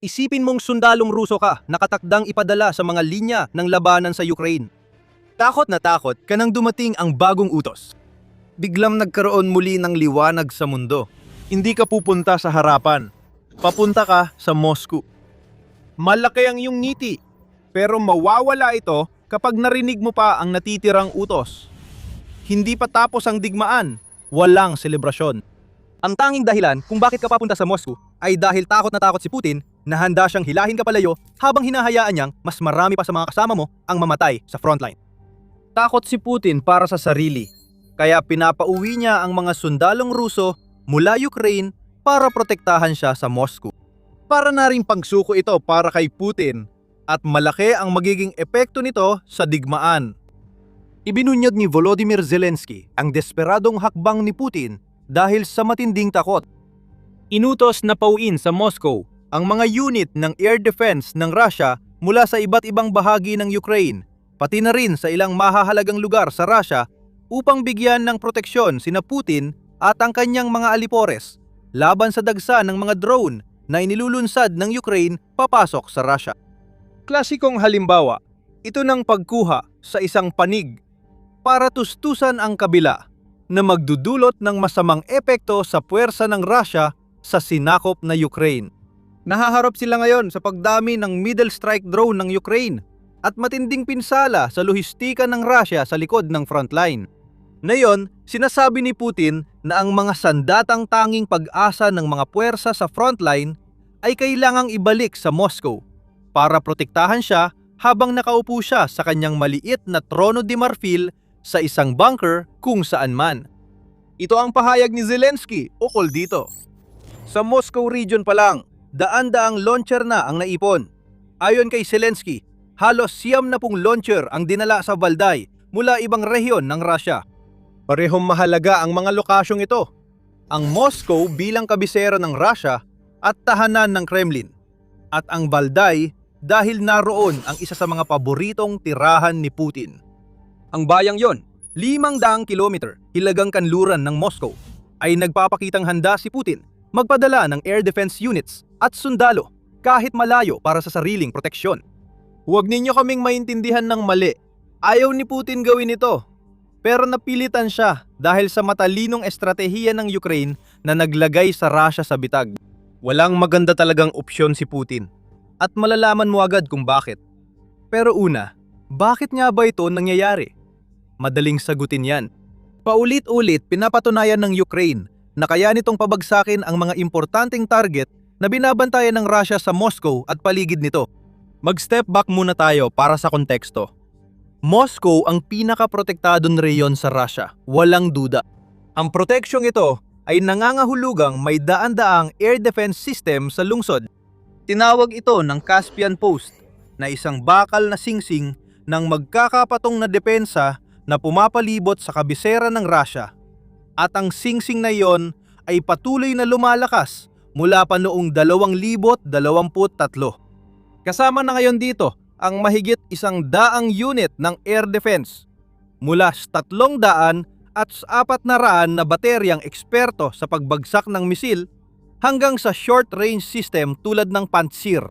Isipin mong sundalong Ruso ka, nakatakdang ipadala sa mga linya ng labanan sa Ukraine. Takot na takot ka nang dumating ang bagong utos. Biglang nagkaroon muli ng liwanag sa mundo. Hindi ka pupunta sa harapan. Papunta ka sa Moscow. Malaki ang iyong ngiti, pero mawawala ito kapag narinig mo pa ang natitirang utos. Hindi pa tapos ang digmaan, walang selebrasyon. Ang tanging dahilan kung bakit ka papunta sa Moscow ay dahil takot na takot si Putin na handa siyang hilahin ka palayo habang hinahayaan niyang mas marami pa sa mga kasama mo ang mamatay sa frontline. Takot si Putin para sa sarili, kaya pinapauwi niya ang mga sundalong Ruso mula Ukraine para protektahan siya sa Moscow. Para na ring pagsuko ito para kay Putin at malaki ang magiging epekto nito sa digmaan. Ibinunyag ni Volodymyr Zelensky ang desperadong hakbang ni Putin dahil sa matinding takot. Inutos na pauwiin sa Moscow ang mga unit ng air defense ng Russia mula sa iba't ibang bahagi ng Ukraine, pati na rin sa ilang mahahalagang lugar sa Russia upang bigyan ng proteksyon sina Putin at ang kanyang mga alipores laban sa dagsa ng mga drone na inilulunsad ng Ukraine papasok sa Russia. Klasikong halimbawa, ito ng pagkuha sa isang panig para tustusan ang kabila na magdudulot ng masamang epekto sa puwersa ng Russia sa sinakop na Ukraine. Nahaharap sila ngayon sa pagdami ng middle strike drone ng Ukraine at matinding pinsala sa lohistika ng Russia sa likod ng frontline. Ngayon, sinasabi ni Putin na ang mga sandatang tanging pag-asa ng mga puwersa sa frontline ay kailangang ibalik sa Moscow para protektahan siya habang nakaupo siya sa kanyang maliit na trono de marfil sa isang bunker kung saan man. Ito ang pahayag ni Zelensky ukol dito. Sa Moscow region pa lang, daan-daang launcher na ang naipon. Ayon kay Zelensky, halos 70 launcher ang dinala sa Valdai mula ibang rehiyon ng Russia. Parehong mahalaga ang mga lokasyong ito. Ang Moscow bilang kabisera ng Russia at tahanan ng Kremlin. At ang Valdai dahil naroon ang isa sa mga paboritong tirahan ni Putin. Ang bayang yon, 500 kilometer hilagang kanluran ng Moscow, ay nagpapakitang handa si Putin magpadala ng air defense units at sundalo kahit malayo para sa sariling proteksyon. Huwag ninyo kaming maintindihan ng mali. Ayaw ni Putin gawin ito. Pero napilitan siya dahil sa matalinong estratehiya ng Ukraine na naglagay sa Russia sa bitag. Walang maganda talagang opsyon si Putin. At malalaman mo agad kung bakit. Pero una, bakit nga ba ito nangyayari? Madaling sagutin yan. Paulit-ulit pinapatunayan ng Ukraine na kaya nitong pabagsakin ang mga importanteng target na binabantayan ng Russia sa Moscow at paligid nito. Mag-step back muna tayo para sa konteksto. Moscow ang pinakaprotektadong rehiyon sa Russia, walang duda. Ang proteksyong ito ay nangangahulugang may daan-daang air defense system sa lungsod. Tinawag ito ng Caspian Post na isang bakal na singsing ng magkakapatong na depensa na pumapalibot sa kabisera ng Russia. At ang singsing na iyon ay patuloy na lumalakas mula pa noong 2023. Kasama na ngayon dito ang mahigit 100 unit ng air defense mula sa 300 at 400 na bateryang eksperto sa pagbagsak ng misil hanggang sa short-range system tulad ng Pantsir.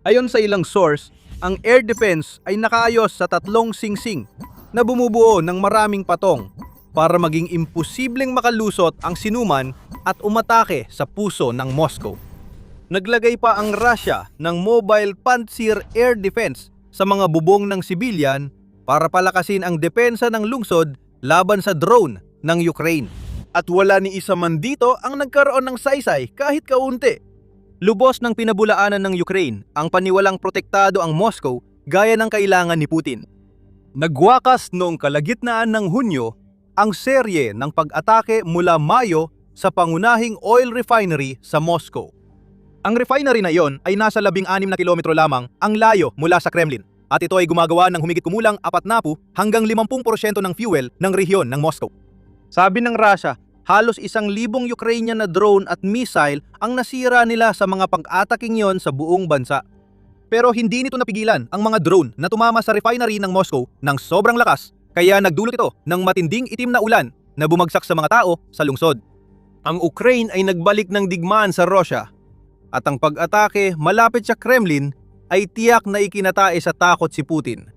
Ayon sa ilang source, ang air defense ay nakaayos sa 3 singsing na bumubuo ng maraming patong para maging imposibleng makalusot ang sinuman at umatake sa puso ng Moscow. Naglagay pa ang Russia ng mobile Pantsir air defense sa mga bubong ng sibilyan para palakasin ang depensa ng lungsod laban sa drone ng Ukraine. At wala ni isa man dito ang nagkaroon ng saysay kahit kaunti. Lubos ng pinabulaanan ng Ukraine ang paniwalang protektado ang Moscow gaya ng kailangan ni Putin. Nagwakas noong kalagitnaan ng Hunyo ang serye ng pag-atake mula Mayo sa pangunahing oil refinery sa Moscow. Ang refinery na iyon ay nasa 16 na kilometro lamang ang layo mula sa Kremlin at ito ay gumagawa ng humigit kumulang 40 hanggang 50% ng fuel ng rehiyon ng Moscow. Sabi ng Russia, halos 1,000 Ukrainian na drone at missile ang nasira nila sa mga pag-ataking yon sa buong bansa. Pero hindi nito napigilan ang mga drone na tumama sa refinery ng Moscow ng sobrang lakas, kaya nagdulot ito ng matinding itim na ulan na bumagsak sa mga tao sa lungsod. Ang Ukraine ay nagbalik ng digmaan sa Russia at ang pag-atake malapit sa Kremlin ay tiyak na ikinatae sa takot si Putin.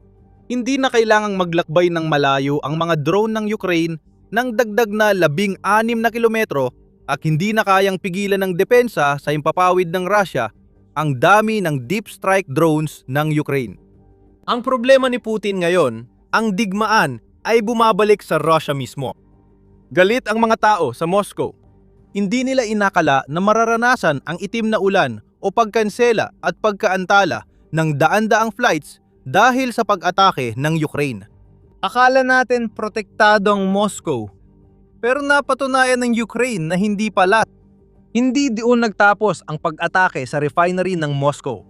Hindi na kailangang maglakbay ng malayo ang mga drone ng Ukraine ng dagdag na 16 na kilometro at hindi na kayang pigilan ng depensa sa impapawid ng Russia ang dami ng deep strike drones ng Ukraine. Ang problema ni Putin ngayon, ang digmaan ay bumabalik sa Russia mismo. Galit ang mga tao sa Moscow. Hindi nila inakala na mararanasan ang itim na ulan o pagkansela at pagkaantala ng daan-daang flights dahil sa pag-atake ng Ukraine. Akala natin protektado ang Moscow, pero napatunayan ng Ukraine na hindi pala. Hindi doon nagtapos ang pag-atake sa refinery ng Moscow.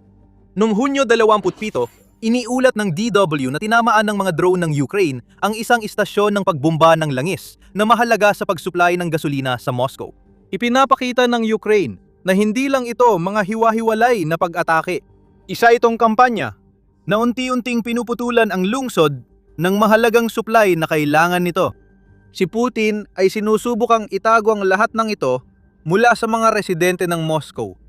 Noong Hunyo 27, iniulat ng DW na tinamaan ng mga drone ng Ukraine ang isang istasyon ng pagbomba ng langis na mahalaga sa pagsupply ng gasolina sa Moscow. Ipinapakita ng Ukraine na hindi lang ito mga hiwa-hiwalay na pag-atake. Isa itong kampanya na unti-unting pinuputulan ang lungsod ng mahalagang supply na kailangan nito. Si Putin ay sinusubukang itago ang lahat ng ito mula sa mga residente ng Moscow,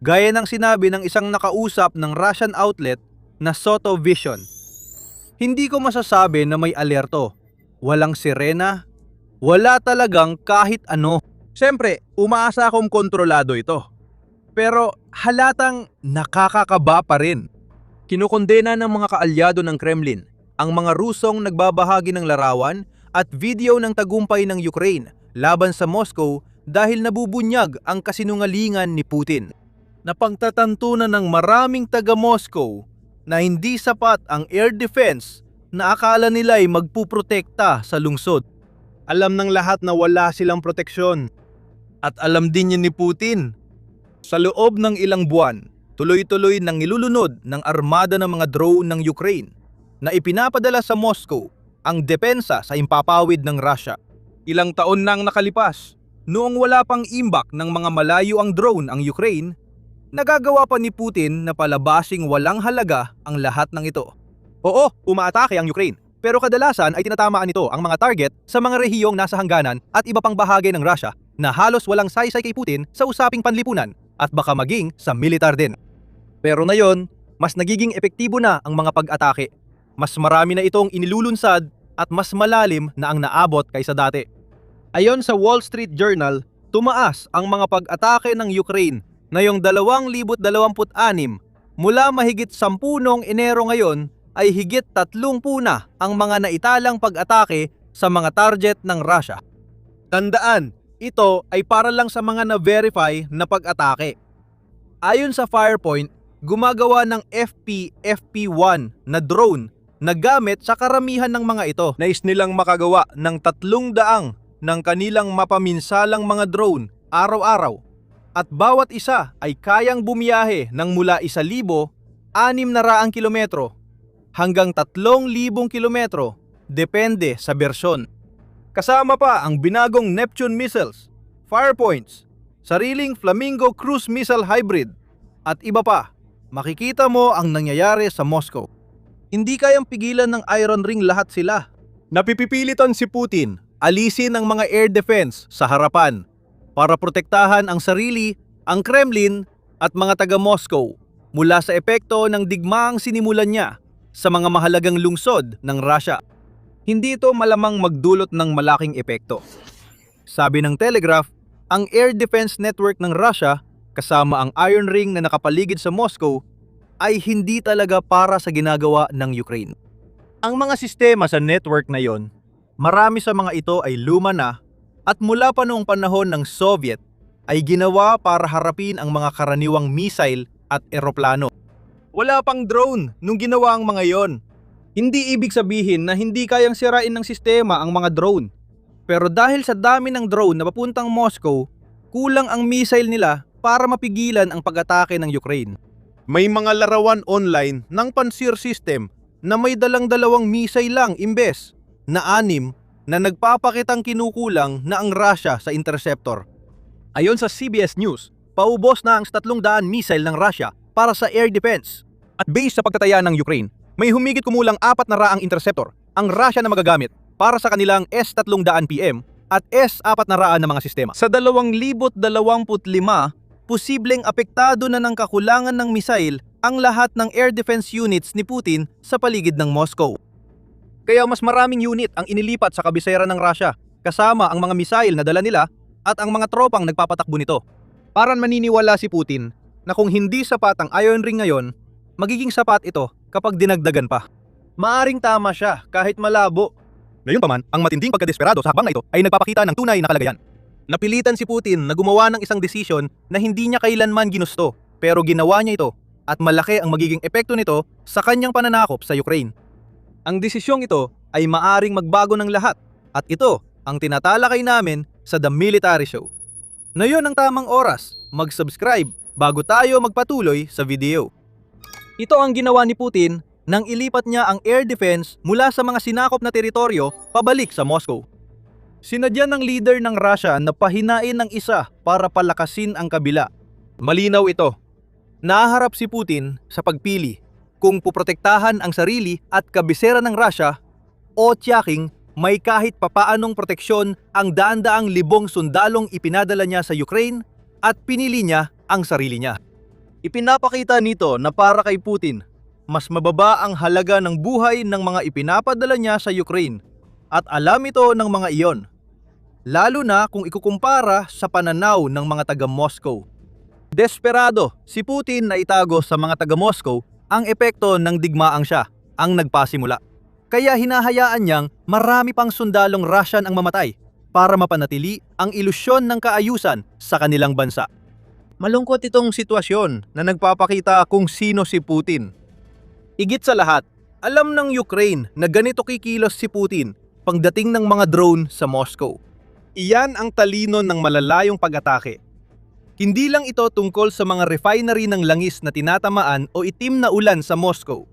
gaya ng sinabi ng isang nakausap ng Russian outlet na Soto Vision. Hindi ko masasabi na may alerto, walang sirena, wala talagang kahit ano. Siyempre, umaasa akong kontrolado ito. Pero halatang nakakakaba pa rin. Kinukondena ng mga kaalyado ng Kremlin ang mga Rusong nagbabahagi ng larawan at video ng tagumpay ng Ukraine laban sa Moscow dahil nabubunyag ang kasinungalingan ni Putin. Napagtatantunan ng maraming taga-Moscow na hindi sapat ang air defense na akala nila ay magpuprotekta sa lungsod. Alam ng lahat na wala silang proteksyon. At alam din niya ni Putin. Sa loob ng ilang buwan, tuloy-tuloy nang nilulunod ng armada ng mga drone ng Ukraine na ipinapadala sa Moscow ang depensa sa impapawid ng Russia. Ilang taon nang nakalipas, noong wala pang imbak ng mga malayo ang drone ang Ukraine, nagagawa pa ni Putin na palabasing walang halaga ang lahat ng ito. Oo, umaatake ang Ukraine, pero kadalasan ay tinatamaan nito ang mga target sa mga rehiyong nasa hangganan at iba pang bahagi ng Russia na halos walang saysay kay Putin sa usaping panlipunan at baka maging sa militar din. Pero ngayon, mas nagiging epektibo na ang mga pag-atake. Mas marami na itong inilulunsad at mas malalim na ang naabot kaysa dati. Ayon sa Wall Street Journal, tumaas ang mga pag-atake ng Ukraine ngayong 2026 mula mahigit 10 noong Enero ngayon ay higit 30 na ang mga naitalang pag-atake sa mga target ng Russia. Tandaan, ito ay para lang sa mga na-verify na pag-atake. Ayon sa Firepoint, gumagawa ng FP-FP1 na drone na gamit sa karamihan ng mga ito. Nais nilang makagawa ng 300 ng kanilang mapaminsalang mga drone araw-araw. At bawat isa ay kayang bumiyahe ng mula 1,600 kilometro hanggang 3,000 kilometro depende sa bersyon. Kasama pa ang binagong Neptune missiles, Firepoints, sariling Flamingo cruise missile hybrid, at iba pa. Makikita mo ang nangyayari sa Moscow. Hindi kayang pigilan ng Iron Ring lahat sila. Napipipilitan si Putin alisin ang mga air defense sa harapan para protektahan ang sarili, ang Kremlin at mga taga-Moscow mula sa epekto ng digmaang sinimulan niya sa mga mahalagang lungsod ng Russia. Hindi ito malamang magdulot ng malaking epekto. Sabi ng Telegraph, ang air defense network ng Russia kasama ang Iron Ring na nakapaligid sa Moscow ay hindi talaga para sa ginagawa ng Ukraine. Ang mga sistema sa network na yon, marami sa mga ito ay luma na at mula pa noong panahon ng Soviet ay ginawa para harapin ang mga karaniwang missile at eroplano. Wala pang drone nung ginawa ang mga yon. Hindi ibig sabihin na hindi kayang sirain ng sistema ang mga drone. Pero dahil sa dami ng drone na papuntang Moscow, kulang ang missile nila para mapigilan ang pag-atake ng Ukraine. May mga larawan online ng Pansir system na may dalang-dalawang missile lang imbes na 6 na nagpapakitang kinukulang na ang Russia sa interceptor. Ayon sa CBS News, paubos na ang 300 missile ng Russia para sa air defense. At based sa pagtataya ng Ukraine, may humigit kumulang 400 interceptor ang Russia na magagamit para sa kanilang S-300PM at S-400 na mga sistema. Sa 2025, posibleng apektado na ng kakulangan ng misail ang lahat ng air defense units ni Putin sa paligid ng Moscow. Kaya mas maraming unit ang inilipat sa kabisera ng Russia, kasama ang mga misail na dala nila at ang mga tropang nagpapatakbo nito. Parang maniniwala si Putin na kung hindi sapat ang Iron Ring ngayon, magiging sapat ito kapag dinagdagan pa. Maaring tama siya kahit malabo. Gayunpaman, ang matinding pagkadesperado sa hakbang na ito ay nagpapakita ng tunay na kalagayan. Napilitan si Putin na gumawa ng isang desisyon na hindi niya kailanman ginusto, pero ginawa niya ito at malaki ang magiging epekto nito sa kanyang pananakop sa Ukraine. Ang desisyong ito ay maaring magbago ng lahat at ito ang tinatalakay namin sa The Military Show. Ngayon ang tamang oras, mag-subscribe bago tayo magpatuloy sa video. Ito ang ginawa ni Putin nang ilipat niya ang air defense mula sa mga sinakop na teritoryo pabalik sa Moscow. Sinadya ng leader ng Russia na pahinain ng isa para palakasin ang kabila. Malinaw ito. Nahaharap si Putin sa pagpili kung puprotektahan ang sarili at kabisera ng Russia o tiyaking may kahit papaanong proteksyon ang daan-daang libong sundalong ipinadala niya sa Ukraine at pinili niya ang sarili niya. Ipinapakita nito na para kay Putin, mas mababa ang halaga ng buhay ng mga ipinapadala niya sa Ukraine at alam ito ng mga iyon. Lalo na kung ikukumpara sa pananaw ng mga taga-Moscow. Desperado si Putin na itago sa mga taga-Moscow ang epekto ng digmaang siya ang nagpasimula. Kaya hinahayaan niyang marami pang sundalong Russian ang mamatay para mapanatili ang ilusyon ng kaayusan sa kanilang bansa. Malungkot itong sitwasyon na nagpapakita kung sino si Putin. Higit sa lahat, alam ng Ukraine na ganito kikilos si Putin pagdating ng mga drone sa Moscow. Iyan ang talino ng malalayong pag-atake. Hindi lang ito tungkol sa mga refinery ng langis na tinatamaan o itim na ulan sa Moscow.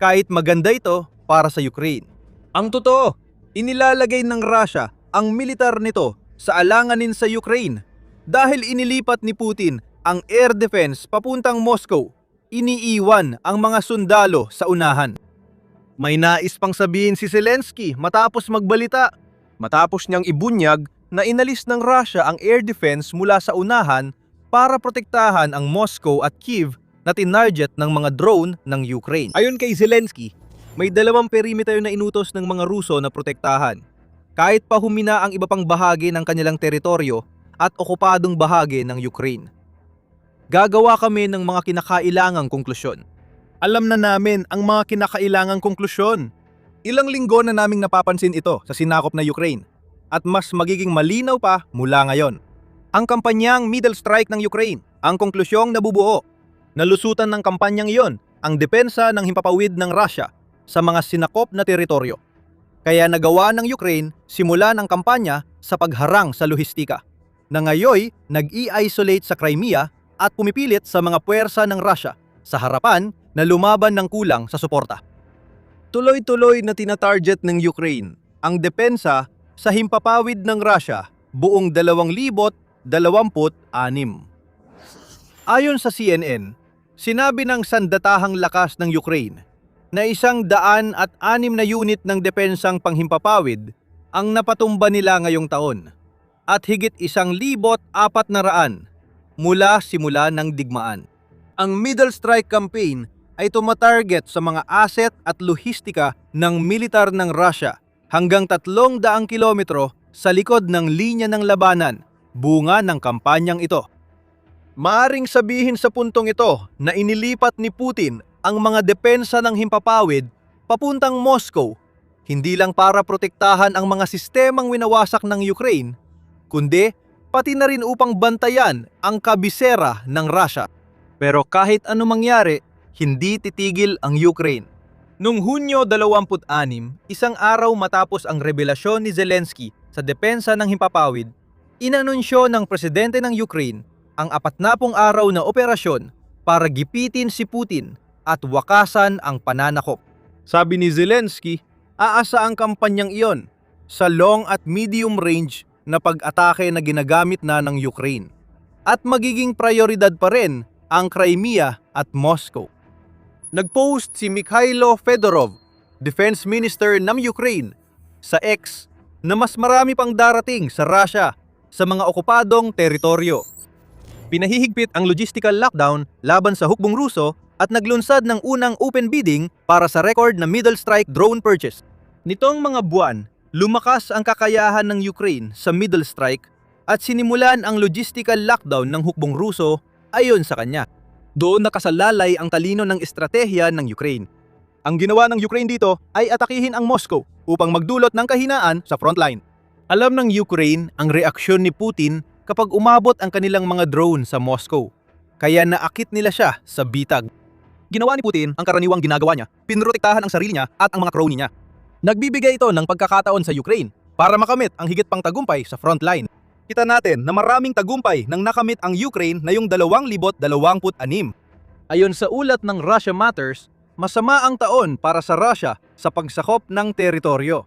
Kahit maganda ito para sa Ukraine. Ang totoo, inilalagay ng Russia ang militar nito sa alanganin sa Ukraine dahil inilipat ni Putin ang air defense papuntang Moscow. Iniiwan ang mga sundalo sa unahan. May nais pang sabihin si Zelensky matapos magbalita. Matapos niyang ibunyag na inalis ng Russia ang air defense mula sa unahan para protektahan ang Moscow at Kyiv na tinarget ng mga drone ng Ukraine. Ayon kay Zelensky, may 2 perimeter na inutos ng mga Ruso na protektahan. Kahit pa humina ang iba pang bahagi ng kanilang teritoryo at okupadong bahagi ng Ukraine. Gagawa kami ng mga kinakailangang konklusyon. Alam na namin ang mga kinakailangang konklusyon. Ilang linggo na naming napapansin ito sa sinakop na Ukraine at mas magiging malinaw pa mula ngayon. Ang kampanyang Middle Strike ng Ukraine, ang konklusyong nabubuo. Nalusutan ng kampanyang iyon ang depensa ng himpapawid ng Russia sa mga sinakop na teritoryo. Kaya nagawa ng Ukraine simulan ang kampanya sa pagharang sa lohistika, na ngayoy nag-i-isolate sa Crimea at pumipilit sa mga puwersa ng Russia sa harapan na lumaban ng kulang sa suporta. Tuloy-tuloy na tinatarget ng Ukraine ang depensa sa himpapawid ng Russia buong 2026. Ayon sa CNN, sinabi ng sandatahang lakas ng Ukraine na 106 na unit ng depensang panghimpapawid ang napatumba nila ngayong taon at higit 1,400 mula simula ng digmaan. Ang Middle Strike Campaign ay tumatarget sa mga asset at lohistika ng militar ng Russia hanggang 300 kilometro sa likod ng linya ng labanan, bunga ng kampanyang ito. Maaring sabihin sa puntong ito na inilipat ni Putin ang mga depensa ng himpapawid papuntang Moscow, hindi lang para protektahan ang mga sistemang winawasak ng Ukraine, kundi pati na rin upang bantayan ang kabisera ng Russia. Pero kahit ano mangyari, hindi titigil ang Ukraine. Noong Hunyo 26, isang araw matapos ang revelasyon ni Zelensky sa depensa ng himpapawid, inanunsyo ng presidente ng Ukraine ang 40 araw na operasyon para gipitin si Putin at wakasan ang pananakop. Sabi ni Zelensky, aasa ang kampanyang iyon sa long at medium range na pag-atake na ginagamit na ng Ukraine. At magiging prioridad pa rin ang Crimea at Moscow. Nag-post si Mikhailo Fedorov, Defense Minister ng Ukraine, sa X na mas marami pang darating sa Russia sa mga okupadong teritoryo. Pinahihigpit ang logistical lockdown laban sa hukbong Ruso at naglunsad ng unang open bidding para sa record na middle strike drone purchase. Nitong mga buwan, lumakas ang kakayahan ng Ukraine sa middle strike at sinimulan ang logistical lockdown ng hukbong Ruso ayon sa kanya. Doon nakasalalay ang talino ng estratehiya ng Ukraine. Ang ginawa ng Ukraine dito ay atakihin ang Moscow upang magdulot ng kahinaan sa frontline. Alam ng Ukraine ang reaksyon ni Putin kapag umabot ang kanilang mga drone sa Moscow. Kaya naakit nila siya sa bitag. Ginawa ni Putin ang karaniwang ginagawa niya, pinrotektahan ang sarili niya at ang mga crony niya. Nagbibigay ito ng pagkakataon sa Ukraine para makamit ang higit pang tagumpay sa frontline. Kita natin na maraming tagumpay nang nakamit ang Ukraine na yung 2026. Ayon sa ulat ng Russia Matters, masama ang taon para sa Russia sa pagsakop ng teritoryo.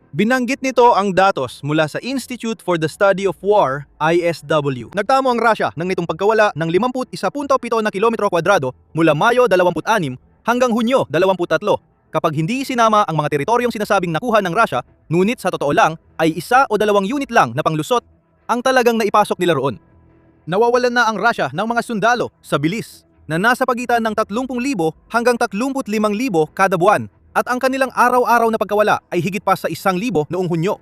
Binanggit nito ang datos mula sa Institute for the Study of War, ISW. Nagtamo ang Russia ng nitong pagkawala ng 51.7 na kilometro kwadrado mula Mayo 26 hanggang Hunyo 23 kapag hindi sinama ang mga teritoryong sinasabing nakuha ng Russia, ngunit sa totoo lang ay 1 o 2 unit lang na panglusot ang talagang naipasok nila roon. Nawawalan na ang Russia ng mga sundalo sa bilis na nasa pagitan ng 30,000 hanggang 35,000 kada buwan. At ang kanilang araw-araw na pagkawala ay higit pa sa 1,000 noong Hunyo.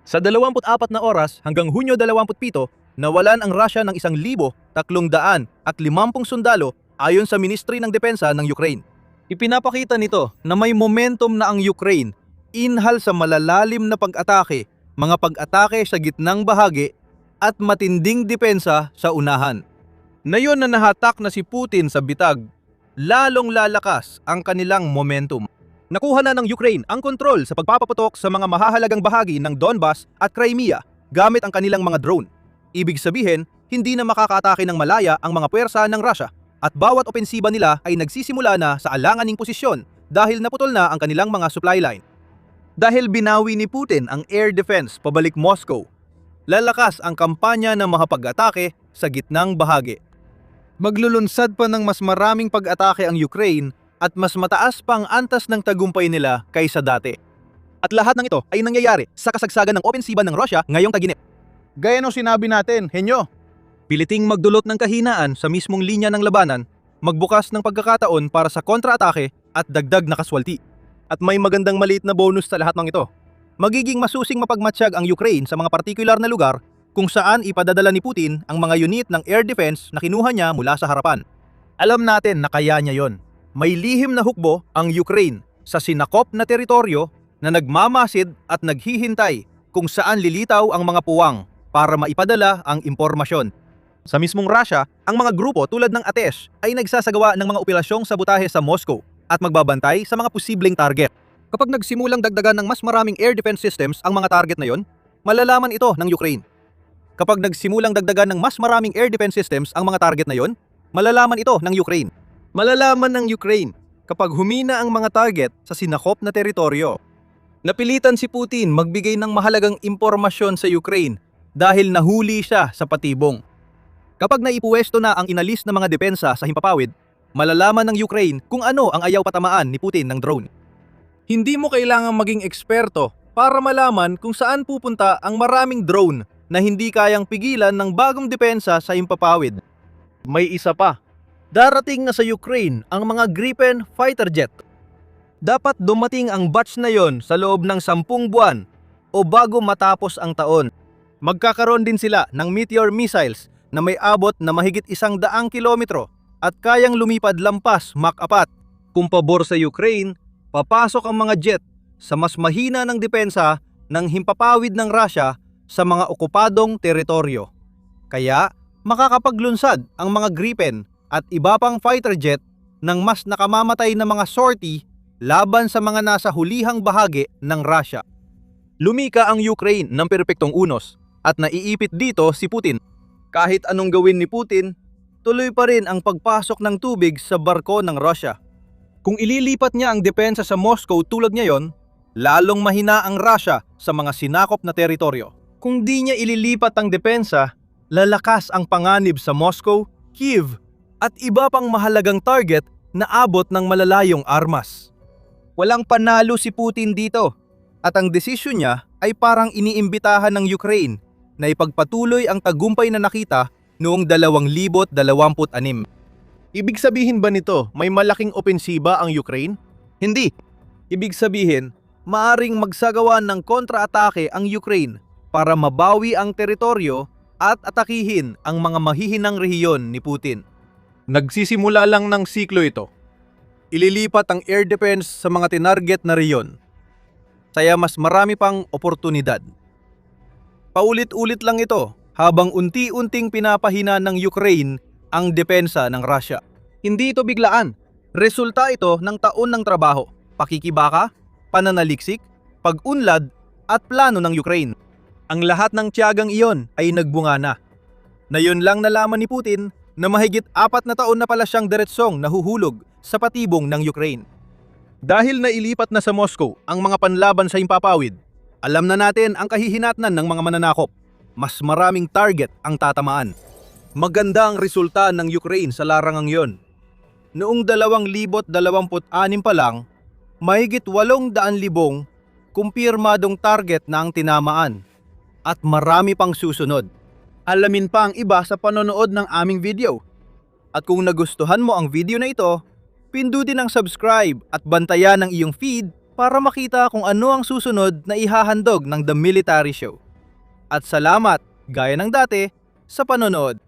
Sa 24 na oras hanggang Hunyo 27, nawalan ang Russia ng 1,350 sundalo ayon sa Ministry ng Depensa ng Ukraine. Ipinapakita nito na may momentum na ang Ukraine inhal sa malalalim na pag-atake, mga pag-atake sa gitnang bahagi at matinding depensa sa unahan. Nayon na nahatak na si Putin sa bitag, lalong lalakas ang kanilang momentum. Nakuha na ng Ukraine ang kontrol sa pagpapaputok sa mga mahahalagang bahagi ng Donbas at Crimea gamit ang kanilang mga drone. Ibig sabihin, hindi na makakaatake ng malaya ang mga puwersa ng Russia at bawat opensiba nila ay nagsisimula na sa alanganing posisyon dahil naputol na ang kanilang mga supply line. Dahil binawi ni Putin ang air defense pabalik Moscow, lalakas ang kampanya ng mga pag-atake sa gitnang bahagi. Maglulunsad pa ng mas maraming pag-atake ang Ukraine at mas mataas pang antas ng tagumpay nila kaysa dati. At lahat ng ito ay nangyayari sa kasagsagan ng opensiba ng Russia ngayong taginip. Gaya ng sinabi natin, henyo, piliting magdulot ng kahinaan sa mismong linya ng labanan, magbukas ng pagkakataon para sa kontra-atake at dagdag na kaswalti. At may magandang maliit na bonus sa lahat ng ito. Magiging masusing mapagmatsyag ang Ukraine sa mga partikular na lugar kung saan ipadadala ni Putin ang mga unit ng air defense na kinuha niya mula sa harapan. Alam natin na kaya niya yon. May lihim na hukbo ang Ukraine sa sinakop na teritoryo na nagmamasid at naghihintay kung saan lilitaw ang mga puwang para maipadala ang impormasyon. Sa mismong Russia, ang mga grupo tulad ng ATESH ay nagsasagawa ng mga operasyong sabotahe sa Moscow at magbabantay sa mga posibleng target. Kapag nagsimulang dagdagan ng mas maraming air defense systems ang mga target na yon, malalaman ito ng Ukraine. Kapag nagsimulang dagdagan ng mas maraming air defense systems ang mga target na yon, malalaman ito ng Ukraine. Malalaman ng Ukraine kapag humina ang mga target sa sinakop na teritoryo. Napilitan si Putin magbigay ng mahalagang impormasyon sa Ukraine dahil nahuli siya sa patibong. Kapag naipuwesto na ang inalis na mga depensa sa himpapawid, malalaman ng Ukraine kung ano ang ayaw patamaan ni Putin ng drone. Hindi mo kailangang maging eksperto para malaman kung saan pupunta ang maraming drone na hindi kayang pigilan ng bagong depensa sa himpapawid. May isa pa. Darating na sa Ukraine ang mga Gripen fighter jet. Dapat dumating ang batch na yon sa loob ng 10 buwan o bago matapos ang taon. Magkakaroon din sila ng Meteor missiles na may abot na mahigit 100 kilometro at kayang lumipad lampas Mach 4. Kung pabor sa Ukraine, papasok ang mga jet sa mas mahina ng depensa ng himpapawid ng Russia sa mga okupadong teritoryo. Kaya makakapaglunsad ang mga Gripen at iba pang fighter jet ng mas nakamamatay na mga sortie laban sa mga nasa hulihang bahagi ng Russia. Lumika ang Ukraine ng perpektong unos at naiipit dito si Putin. Kahit anong gawin ni Putin, tuloy pa rin ang pagpasok ng tubig sa barko ng Russia. Kung ililipat niya ang depensa sa Moscow tulad ngayon, lalong mahina ang Russia sa mga sinakop na teritoryo. Kung di niya ililipat ang depensa, lalakas ang panganib sa Moscow, Kyiv, at iba pang mahalagang target na abot ng malalayong armas. Walang panalo si Putin dito at ang desisyon niya ay parang iniimbitahan ng Ukraine na ipagpatuloy ang tagumpay na nakita noong 2026. Ibig sabihin ba nito may malaking opensiba ang Ukraine? Hindi. Ibig sabihin, maaring magsagawa ng kontra-atake ang Ukraine para mabawi ang teritoryo at atakihin ang mga mahihinang rehiyon ni Putin. Nagsisimula lang ng siklo ito. Ililipat ang air defense sa mga tinarget na rehiyon. Kaya mas marami pang oportunidad. Paulit-ulit lang ito habang unti-unting pinapahina ng Ukraine ang depensa ng Russia. Hindi ito biglaan. Resulta ito ng taon ng trabaho, pakikibaka, pananaliksik, pag-unlad at plano ng Ukraine. Ang lahat ng tiyagang iyon ay nagbunga na. Nayon lang nalaman ni Putin na mahigit 4 na taon na pala siyang diretsong nahuhulog sa patibong ng Ukraine. Dahil nailipat na sa Moscow ang mga panlaban sa himpapawid, alam na natin ang kahihinatnan ng mga mananakop. Mas maraming target ang tatamaan. Maganda ang resulta ng Ukraine sa larangang yon. Noong 2026 pa lang, mahigit 800,000 kumpirmadong target na ang tinamaan. At marami pang susunod. Alamin pa ang iba sa panonood ng aming video. At kung nagustuhan mo ang video na ito, pindutin ang subscribe at bantayan ang iyong feed para makita kung ano ang susunod na ihahandog ng The Military Show. At salamat, gaya ng dati, sa panonood.